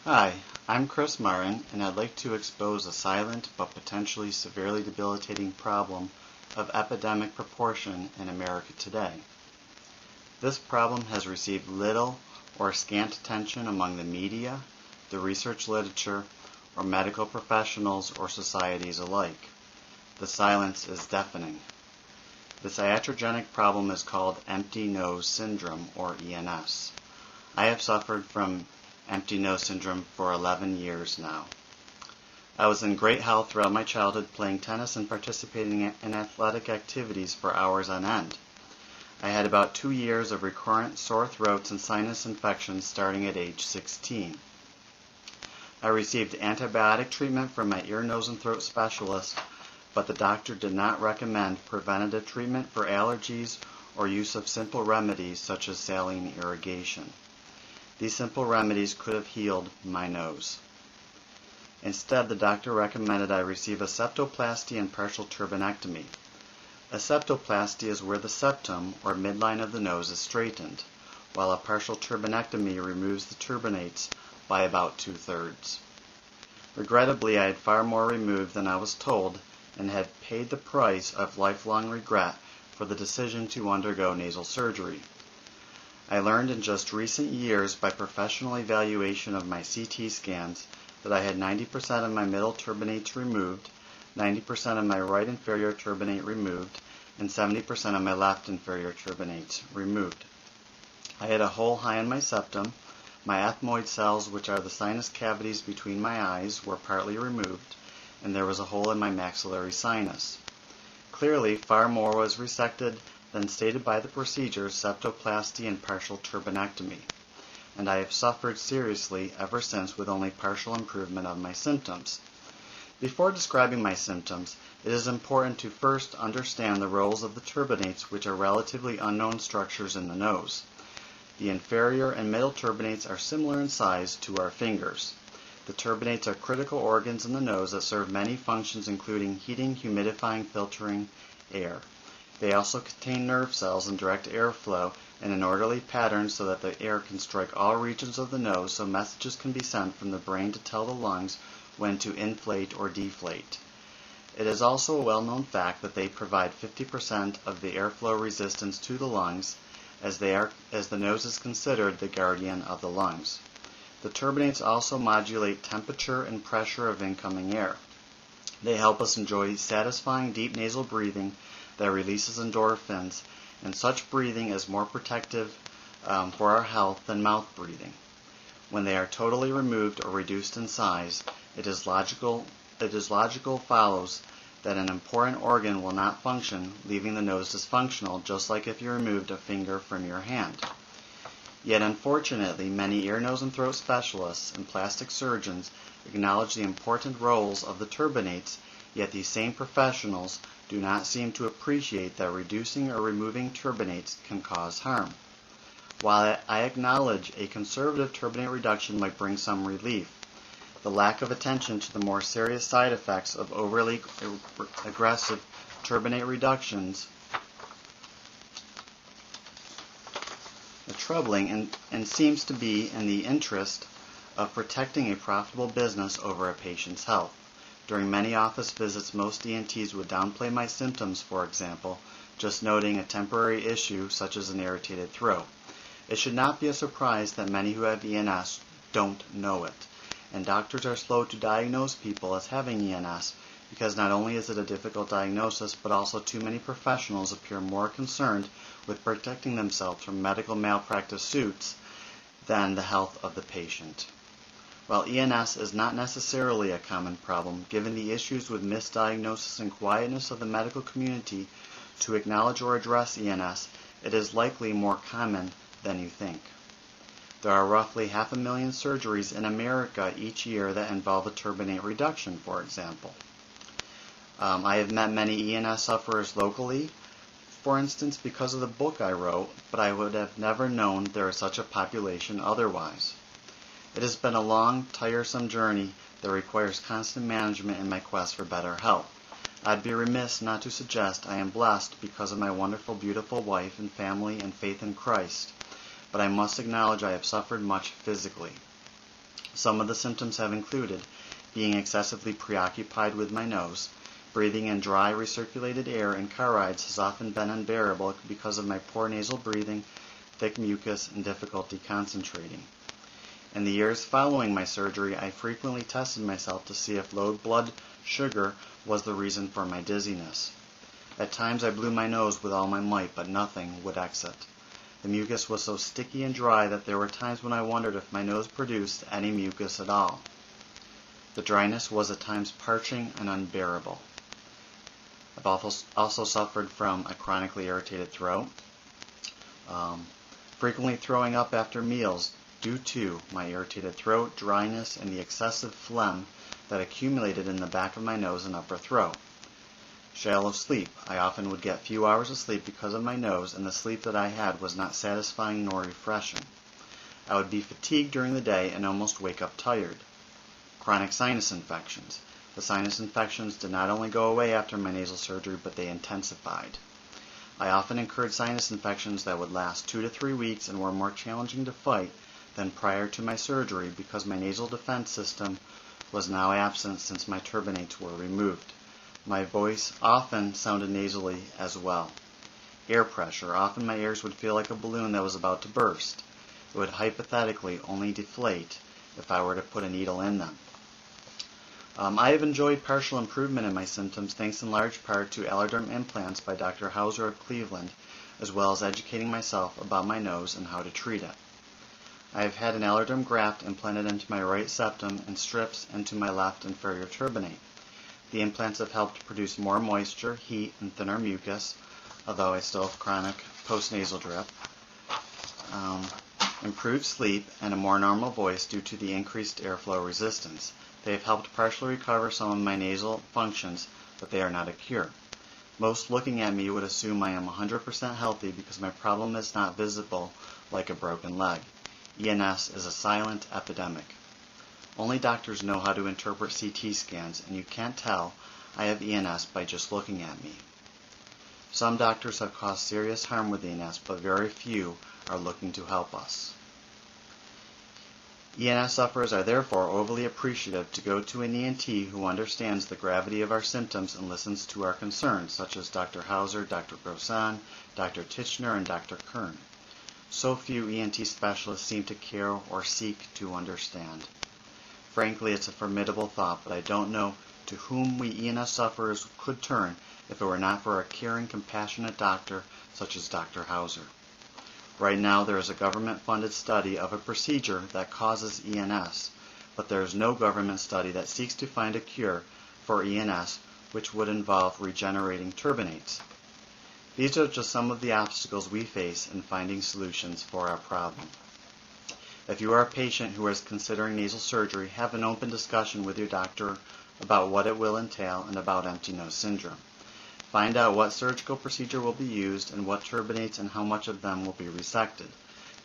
Hi, I'm Chris Marin, and I'd like to expose a silent but potentially severely debilitating problem of epidemic proportion in America today. This problem has received little or scant attention among the media, the research literature, or medical professionals or societies alike. The silence is deafening. This iatrogenic problem is called empty nose syndrome, or ENS. I have suffered from empty nose syndrome for 11 years now. I was in great health throughout my childhood, playing tennis and participating in athletic activities for hours on end. I had about 2 years of recurrent sore throats and sinus infections starting at age 16. I received antibiotic treatment from my ear, nose, and throat specialist, but the doctor did not recommend preventative treatment for allergies or use of simple remedies such as saline irrigation. These simple remedies could have healed my nose. Instead, the doctor recommended I receive a septoplasty and partial turbinectomy. A septoplasty is where the septum, or midline of the nose, is straightened, while a partial turbinectomy removes the turbinates by about 2/3. Regrettably, I had far more removed than I was told, and had paid the price of lifelong regret for the decision to undergo nasal surgery. I learned in just recent years by professional evaluation of my CT scans that I had 90% of my middle turbinates removed, 90% of my right inferior turbinate removed, and 70% of my left inferior turbinates removed. I had a hole high in my septum. My ethmoid cells, which are the sinus cavities between my eyes, were partly removed, and there was a hole in my maxillary sinus. Clearly, far more was resected than stated by the procedures septoplasty and partial turbinectomy, and I have suffered seriously ever since with only partial improvement of my symptoms. Before describing my symptoms, it is important to first understand the roles of the turbinates, which are relatively unknown structures in the nose. The inferior and middle turbinates are similar in size to our fingers. The turbinates are critical organs in the nose that serve many functions, including heating, humidifying, filtering air. They also contain nerve cells and direct airflow in an orderly pattern so that the air can strike all regions of the nose, so messages can be sent from the brain to tell the lungs when to inflate or deflate. It is also a well-known fact that they provide 50% of the airflow resistance to the lungs, as the nose is considered the guardian of the lungs. The turbinates also modulate temperature and pressure of incoming air. They help us enjoy satisfying deep nasal breathing that releases endorphins, and such breathing is more protective for our health than mouth breathing. When they are totally removed or reduced in size, it is logical follows that an important organ will not function, leaving the nose dysfunctional, just like if you removed a finger from your hand. Yet unfortunately, many ear, nose, and throat specialists and plastic surgeons acknowledge the important roles of the turbinates, yet these same professionals do not seem to appreciate that reducing or removing turbinates can cause harm. While I acknowledge a conservative turbinate reduction might bring some relief, the lack of attention to the more serious side effects of overly aggressive turbinate reductions is troubling and seems to be in the interest of protecting a profitable business over a patient's health. During many office visits, most ENTs would downplay my symptoms, for example, just noting a temporary issue such as an irritated throat. It should not be a surprise that many who have ENS don't know it, and doctors are slow to diagnose people as having ENS because not only is it a difficult diagnosis, but also too many professionals appear more concerned with protecting themselves from medical malpractice suits than the health of the patient. While ENS is not necessarily a common problem, given the issues with misdiagnosis and quietness of the medical community to acknowledge or address ENS, it is likely more common than you think. There are roughly 500,000 surgeries in America each year that involve a turbinate reduction, for example. I have met many ENS sufferers locally, for instance, because of the book I wrote, but I would have never known there is such a population otherwise. It has been a long, tiresome journey that requires constant management in my quest for better health. I'd be remiss not to suggest I am blessed because of my wonderful, beautiful wife and family and faith in Christ, but I must acknowledge I have suffered much physically. Some of the symptoms have included being excessively preoccupied with my nose. Breathing in dry, recirculated air in car rides has often been unbearable because of my poor nasal breathing, thick mucus, and difficulty concentrating. In the years following my surgery, I frequently tested myself to see if low blood sugar was the reason for my dizziness. At times I blew my nose with all my might, but nothing would exit. The mucus was so sticky and dry that there were times when I wondered if my nose produced any mucus at all. The dryness was at times parching and unbearable. I've also suffered from a chronically irritated throat, frequently throwing up after meals due to my irritated throat, dryness, and the excessive phlegm that accumulated in the back of my nose and upper throat. Shallow sleep. I often would get few hours of sleep because of my nose, and the sleep that I had was not satisfying nor refreshing. I would be fatigued during the day and almost wake up tired. Chronic sinus infections. The sinus infections did not only go away after my nasal surgery, but they intensified. I often incurred sinus infections that would last 2 to 3 weeks and were more challenging to fight than prior to my surgery because my nasal defense system was now absent since my turbinates were removed. My voice often sounded nasally as well. Air pressure. Often my ears would feel like a balloon that was about to burst. It would hypothetically only deflate if I were to put a needle in them. I have enjoyed partial improvement in my symptoms thanks in large part to Allerderm implants by Dr. Hauser of Cleveland, as well as educating myself about my nose and how to treat it. I have had an Allerderm graft implanted into my right septum and strips into my left inferior turbinate. The implants have helped produce more moisture, heat, and thinner mucus, although I still have chronic postnasal drip, improved sleep, and a more normal voice due to the increased airflow resistance. They have helped partially recover some of my nasal functions, but they are not a cure. Most looking at me would assume I am 100% healthy because my problem is not visible like a broken leg. ENS is a silent epidemic. Only doctors know how to interpret CT scans, and you can't tell I have ENS by just looking at me. Some doctors have caused serious harm with ENS, but very few are looking to help us. ENS sufferers are therefore overly appreciative to go to an ENT who understands the gravity of our symptoms and listens to our concerns, such as Dr. Hauser, Dr. Grossan, Dr. Titchener, and Dr. Kern. So few ENT specialists seem to care or seek to understand. Frankly, it's a formidable thought, but I don't know to whom we ENS sufferers could turn if it were not for a caring, compassionate doctor such as Dr. Hauser. Right now, there is a government-funded study of a procedure that causes ENS, but there is no government study that seeks to find a cure for ENS, which would involve regenerating turbinates. These are just some of the obstacles we face in finding solutions for our problem. If you are a patient who is considering nasal surgery, have an open discussion with your doctor about what it will entail and about empty nose syndrome. Find out what surgical procedure will be used and what turbinates and how much of them will be resected.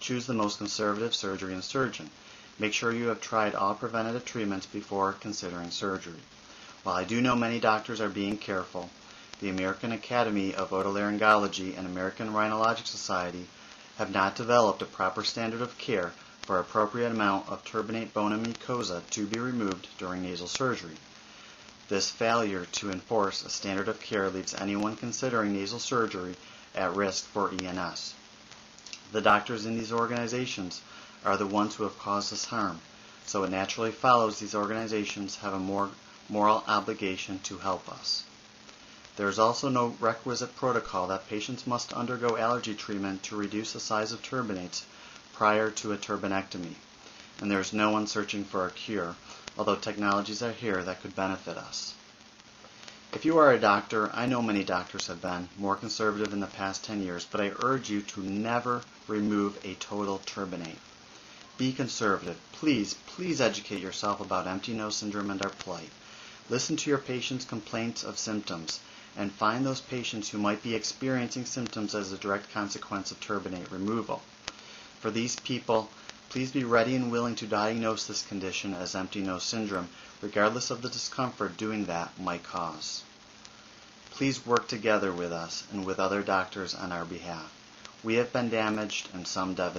Choose the most conservative surgery and surgeon. Make sure you have tried all preventative treatments before considering surgery. While I do know many doctors are being careful, the American Academy of Otolaryngology and American Rhinologic Society have not developed a proper standard of care for appropriate amount of turbinate bone and mucosa to be removed during nasal surgery. This failure to enforce a standard of care leaves anyone considering nasal surgery at risk for ENS. The doctors in these organizations are the ones who have caused this harm, so it naturally follows these organizations have a more moral obligation to help us. There is also no requisite protocol that patients must undergo allergy treatment to reduce the size of turbinates prior to a turbinectomy, and there is no one searching for a cure, although technologies are here that could benefit us. If you are a doctor, I know many doctors have been more conservative in the past 10 years, but I urge you to never remove a total turbinate. Be conservative. Please educate yourself about empty nose syndrome and our plight. Listen to your patients' complaints of symptoms, and find those patients who might be experiencing symptoms as a direct consequence of turbinate removal. For these people, please be ready and willing to diagnose this condition as empty nose syndrome, regardless of the discomfort doing that might cause. Please work together with us and with other doctors on our behalf. We have been damaged and some devastated.